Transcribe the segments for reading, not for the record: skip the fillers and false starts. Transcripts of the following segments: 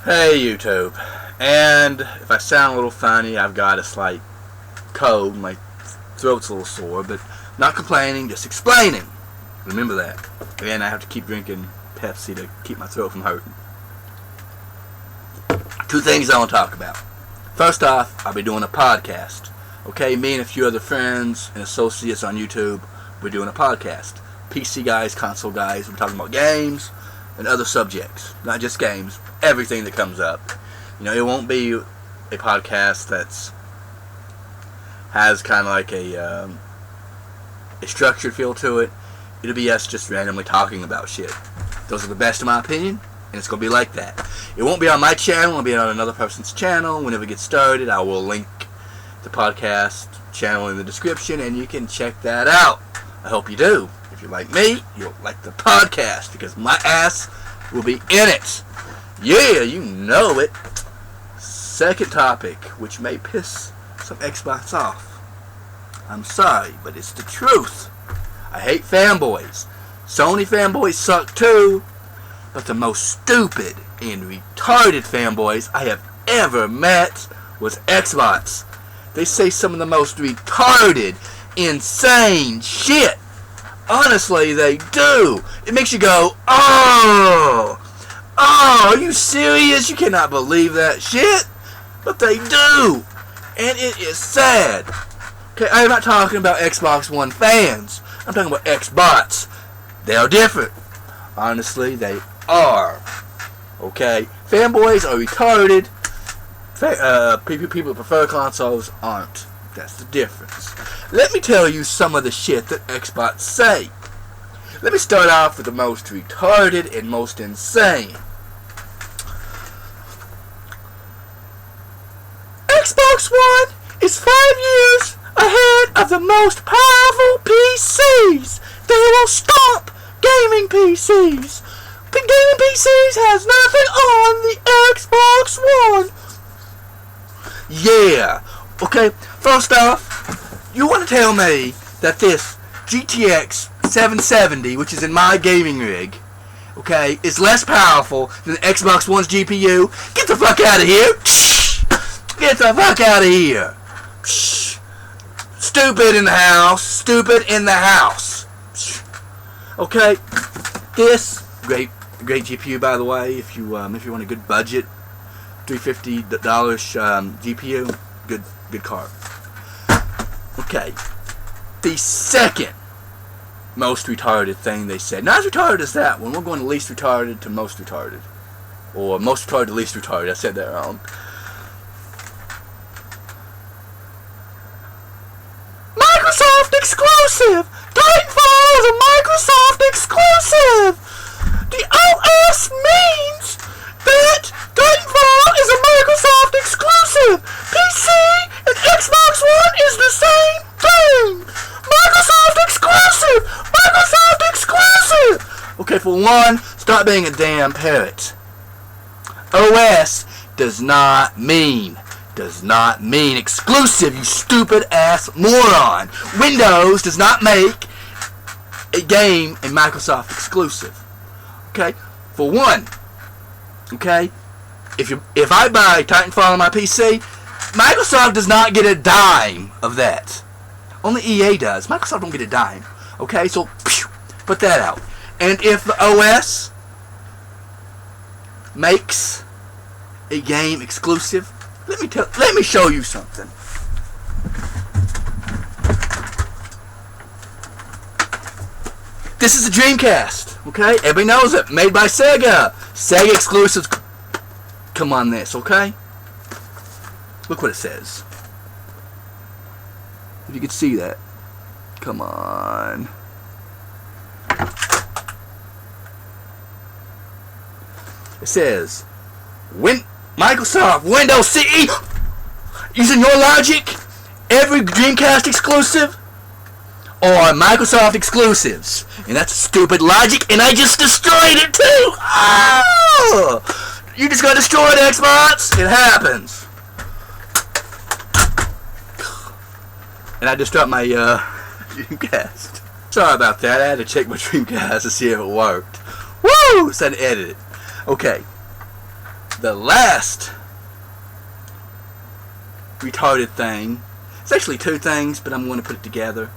Hey YouTube, and if I sound a little funny, I've got a slight cold, my throat's a little sore, but not complaining, just explaining. Remember that. And I have to keep drinking Pepsi to keep my throat from hurting. Two things I want to talk about. First off, I'll be doing a podcast. Okay, me and a few other friends and associates on YouTube, we're doing a podcast. PC guys, console guys, we're talking about games and other subjects. Not just games, everything that comes up. You know, it won't be a podcast that's has kind of like a structured feel to it. It'll be us just randomly talking about shit. Those are the best in my opinion, and it's going to be like that. It won't be on my channel, it'll be on another person's channel. Whenever it gets started, I will link the podcast channel in the description, and you can check that out. I hope you do. If you're like me, you'll like the podcast, because my ass will be in it. Yeah, you know it. Second topic, which may piss some Xbots off. I'm sorry, but it's the truth. I hate fanboys. Sony fanboys suck too, but the most stupid and retarded fanboys I have ever met was Xbots. They say some of the most retarded, insane shit. Honestly, they do. It makes you go, oh, are you serious? You cannot believe that shit. But they do. And it is sad. Okay, I'm not talking about Xbox One fans. I'm talking about Xbots. They are different. Honestly, they are. Okay? Fanboys are retarded. People who prefer consoles aren't. That's the difference. Let me tell you some of the shit that Xbots say. Let me start off with the most retarded and most insane. Xbox One is 5 years ahead of the most powerful PCs. They will stop gaming PCs. Gaming PCs has nothing on the Xbox One. Yeah. Okay, first off, you want to tell me that this GTX 770, which is in my gaming rig, okay, is less powerful than the Xbox One's GPU? Get the fuck out of here. Get the fuck out of here. Stupid in the house. Stupid in the house. Okay, this great GPU, by the way. If you want a good budget, $350 GPU, good card. Okay, the second most retarded thing they said. Not as retarded as that one. We're going to least retarded to most retarded, or most retarded to least retarded. I said that wrong. Microsoft exclusive! Titanfall is a Microsoft exclusive! The OS means that Titanfall is a Microsoft exclusive! PC and Xbox One is the same thing! Microsoft exclusive! Microsoft exclusive! Okay, for one, stop being a damn parrot. OS does not mean exclusive, you stupid ass moron. Windows does not make a game a Microsoft exclusive. Okay? For one, okay? If I buy Titanfall on my PC, Microsoft does not get a dime of that. Only EA does. Microsoft don't get a dime. Okay? So, put that out. And if the OS makes a game exclusive, let me show you something. This is a Dreamcast, okay? Everybody knows it. Made by Sega. Sega exclusives come on this, okay? Look what it says. If you could see that. Come on. It says, Microsoft Windows CE, using your logic, every Dreamcast exclusive are Microsoft exclusives. And that's stupid logic, and I just destroyed it too! Oh! You just got destroyed, Xbox! It happens. And I just dropped my Dreamcast. Sorry about that, I had to check my Dreamcast to see if it worked. Woo! So I had to edit it. Okay. The last retarded thing, it's actually two things, but I'm going to put it together,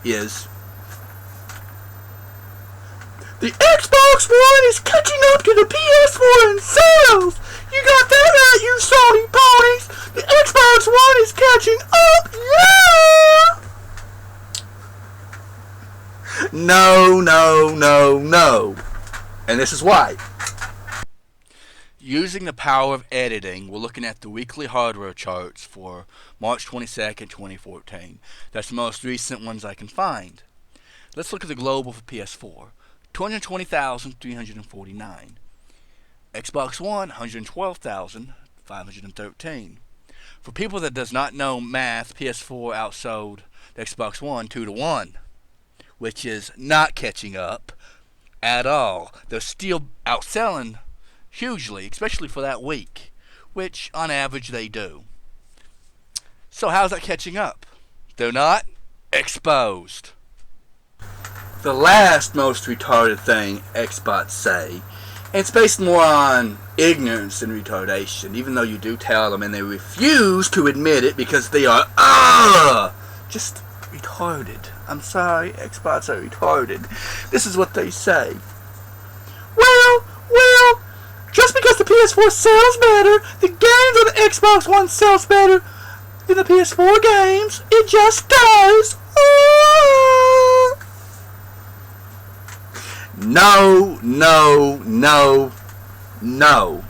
is the Xbox One is catching up to the PS4 in sales. You got that right, you Sony ponies. The Xbox One is catching up. Yeah! No, no, no, no. And this is why. Using the power of editing, we're looking at the weekly hardware charts for March 22nd, 2014. That's the most recent ones I can find. Let's look at the global for PS4. 220,349. Xbox One, 112,513. For people that does not know math, PS4 outsold the Xbox One 2-1, which is not catching up at all. They're still outselling hugely, especially for that week, which on average they do. So how's that catching up? They're not exposed. The last most retarded thing Xbots say, and it's based more on ignorance than retardation, even though you do tell them and they refuse to admit it because they are just retarded. I'm sorry, Xbots are retarded. This is what they say. Well, just because the PS4 sells better, the games on the Xbox One sells better than the PS4 games. It just does. No, no, no, no.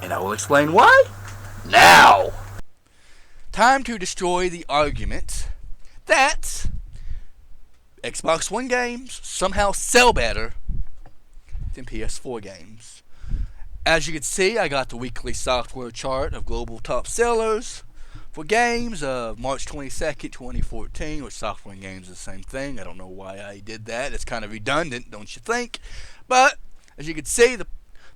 And I will explain why now. Time to destroy the argument that Xbox One games somehow sell better than PS4 games. As you can see, I got the weekly software chart of global top sellers for games of March 22nd, 2014, which software and games is the same thing. I don't know why I did that. It's kind of redundant, don't you think? But, as you can see, the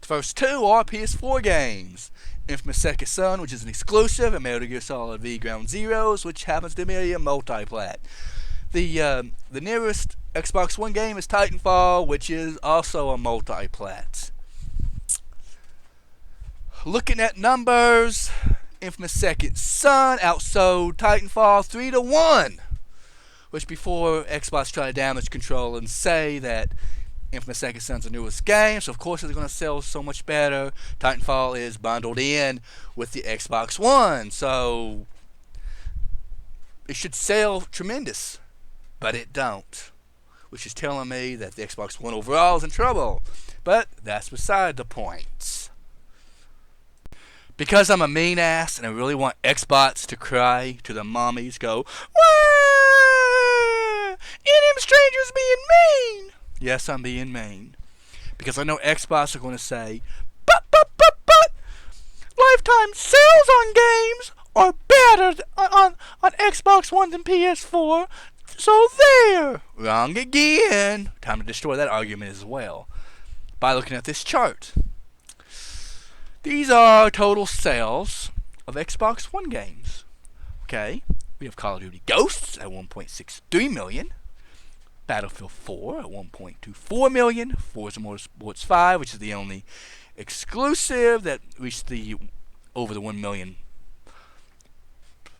first two are PS4 games. Infamous Second Son, which is an exclusive, and Metal Gear Solid V Ground Zeroes, which happens to be a multi-plat. The nearest Xbox One game is Titanfall, which is also a multi-plat. Looking at numbers, Infamous Second Son outsold Titanfall 3-1, which before Xbox tried to damage control and say that Infamous Second Son's the newest game, so of course it's going to sell so much better. Titanfall is bundled in with the Xbox One, so it should sell tremendous, but it don't, which is telling me that the Xbox One overall is in trouble. But that's beside the point. Because I'm a mean ass and I really want Xbots to cry to the mommies, go, "Wah! Them strangers being mean." Yes, I'm being mean. Because I know Xbots are going to say, but, lifetime sales on games are better on Xbox One than PS4. So there. Wrong again. Time to destroy that argument as well by looking at this chart. These are total sales of Xbox One games. Okay, we have Call of Duty Ghosts at 1.63 million, Battlefield 4 at 1.24 million, Forza Motorsports 5, which is the only exclusive that reached the over the 1 million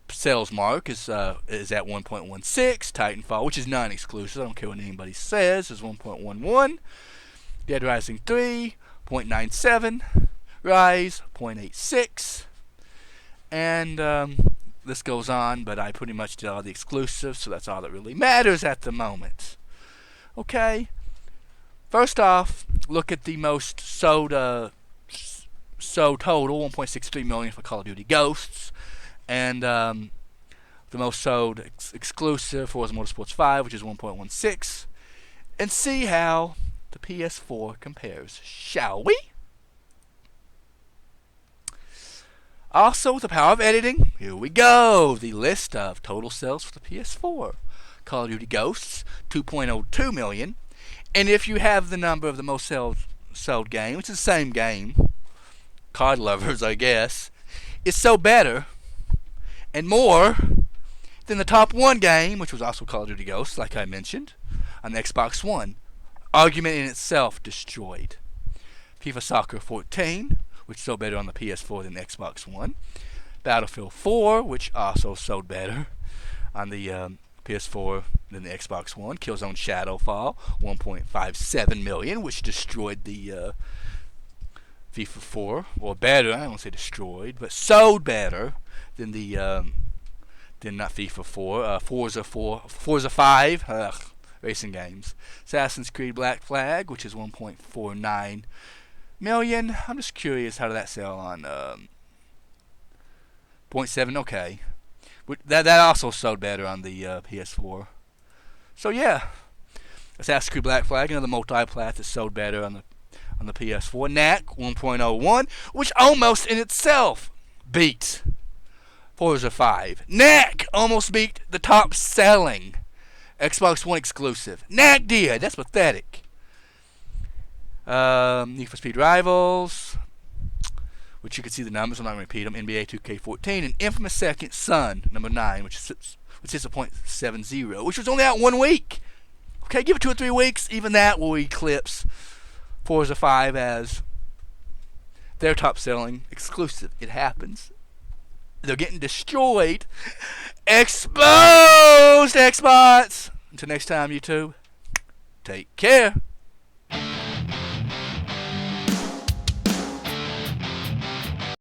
sales mark, is at 1.16. Titanfall, which is non-exclusive, I don't care what anybody says, is 1.11. Dead Rising 3, 0.97. Rise, 0.86, and this goes on, but I pretty much did all the exclusives, so that's all that really matters at the moment. Okay, first off, look at the most sold total, 1.63 million for Call of Duty Ghosts, and the most sold exclusive for Forza Motorsports 5, which is 1.16, and see how the PS4 compares, shall we? Also, with the power of editing, here we go. The list of total sales for the PS4. Call of Duty Ghosts, 2.02 million. And if you have the number of the most sold game, which is the same game, card lovers, I guess, it's so better and more than the top one game, which was also Call of Duty Ghosts, like I mentioned, on the Xbox One. Argument in itself destroyed. FIFA Soccer 14, which sold better on the PS4 than the Xbox One. Battlefield 4, which also sold better on the PS4 than the Xbox One. Killzone Shadowfall, 1.57 million, which destroyed the FIFA 4, or better. I don't want to say destroyed, but sold better than the than not FIFA 4. Forza 5, racing games. Assassin's Creed Black Flag, which is 1.49 million. I'm just curious, how did that sell on 0.7? Okay, that also sold better on the PS4. So yeah, Assassin's Creed Black Flag, another multi-plat that sold better on the PS4. Knack 1.01, which almost in itself beat Forza 5. Knack almost beat the top-selling Xbox One exclusive. Knack did. That's pathetic. Need for Speed Rivals, which you can see the numbers. I'm not going to repeat them. NBA 2K14 and Infamous Second Son, number 9, which is a 0.70, which was only out 1 week. Okay, give it 2 or 3 weeks. Even that will eclipse Forza 5 as their top-selling exclusive. It happens. They're getting destroyed. Exposed, Xbots. Until next time, YouTube, take care.